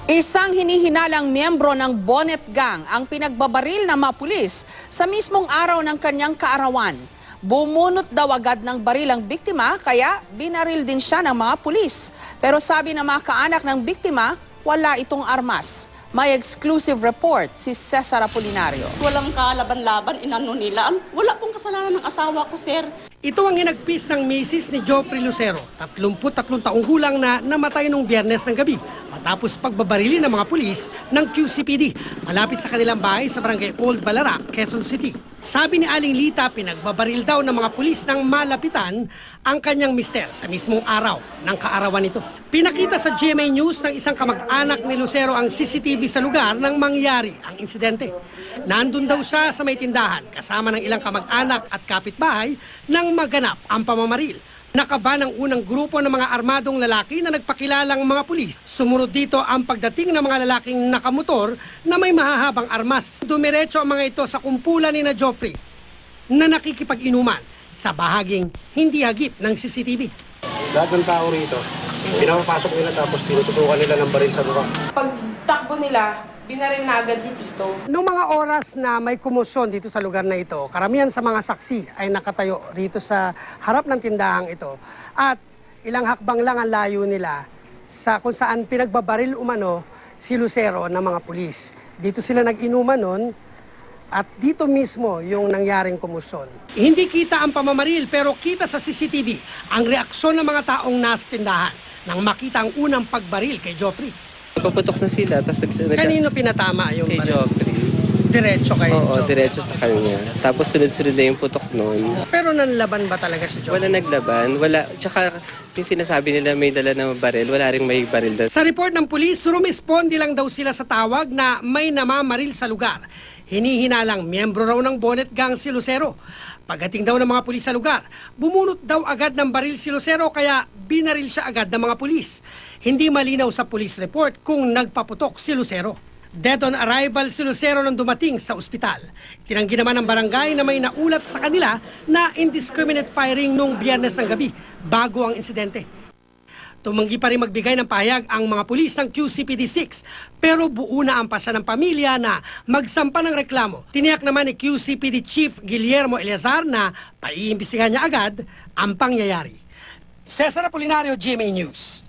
Isang hinihinalang miyembro ng Bonnet Gang ang pinagbabaril ng mga pulis sa mismong araw ng kanyang kaarawan. Bumunot daw agad ng baril ang biktima kaya binaril din siya ng mga pulis. Pero sabi ng mga kaanak ng biktima, wala itong armas. May exclusive report si Cesar Apolinario. Walang kalaban-laban, inano nila. Wala pong kasalanan ng asawa ko, sir. Ito ang hinagpis ng misis ni Joffrey Lucero, 33 taong gulang na namatay nung Biyernes ng gabi matapos pagbabarili ng mga pulis ng QCPD malapit sa kanilang bahay sa barangay Old Balara, Quezon City. Sabi ni Aling Lita, pinagbabaril daw ng mga pulis ng malapitan ang kanyang mister sa mismong araw ng kaarawan nito. Pinakita sa GMA News ng isang kamag-anak ni Lucero ang CCTV sa lugar nang mangyari ang insidente. Nandun daw siya sa may tindahan kasama ng ilang kamag-anak at kapitbahay nang maganap ang pamamaril. Nakavan ang unang grupo ng mga armadong lalaki na nagpakilalang mga pulis. Sumunod dito ang pagdating ng mga lalaking nakamotor na may mahahabang armas. Dumiretso ang mga ito sa kumpulan ni na Joffrey na nakikipag-inuman sa bahaging hindi hagip ng CCTV. Lahat ng tao rito, pinapapasok nila tapos tinututukan nila ng baril sa mukha. Pagtakbo nila, binaril na agad si Tito. Noong mga oras na may kumusyon dito sa lugar na ito, karamihan sa mga saksi ay nakatayo rito sa harap ng tindahang ito. At ilang hakbang lang ang layo nila sa kung saan pinagbabaril umano si Lucero ng mga pulis. Dito sila nag-inuman nun at dito mismo yung nangyaring kumusyon. Hindi kita ang pamamaril pero kita sa CCTV ang reaksyon ng mga taong nasa tindahan nang makita ang unang pagbaril kay Joffrey. Paputok na sila, tapos Kanino pinatama yung kay baril? Joffrey. Diretso kay Oo, Joffrey. diretso sa kanya. Tapos sunod-sunod na yung putok noon. Pero nanlaban ba talaga si Joffrey? Wala naglaban, wala. Tsaka yung sinasabi nila may dala na baril, wala ring may baril doon. Sa report ng pulis, rumisponde lang daw sila sa tawag na may namamaril sa lugar. Hinihinalang miyembro raw ng Bonnet Gang si Lucero. Pagdating daw ng mga pulis sa lugar, bumunot daw agad ng baril si Lucero kaya binaril siya agad ng mga pulis. Hindi malinaw sa police report kung nagpaputok si Lucero. Dead on arrival si Lucero nang dumating sa ospital. Tinanggi naman ng barangay na may naulat sa kanila na indiscriminate firing nung Biyernes ng gabi bago ang insidente. Tumanggi pa rin magbigay ng pahayag ang mga pulis ng QCPD-6 pero buo na ang pasa ng pamilya na magsampa ng reklamo. Tiniyak naman ni QCPD Chief Guillermo Eleazar na paiimbestigahan niya agad ang pangyayari. Cesar Apolinario, GMA News.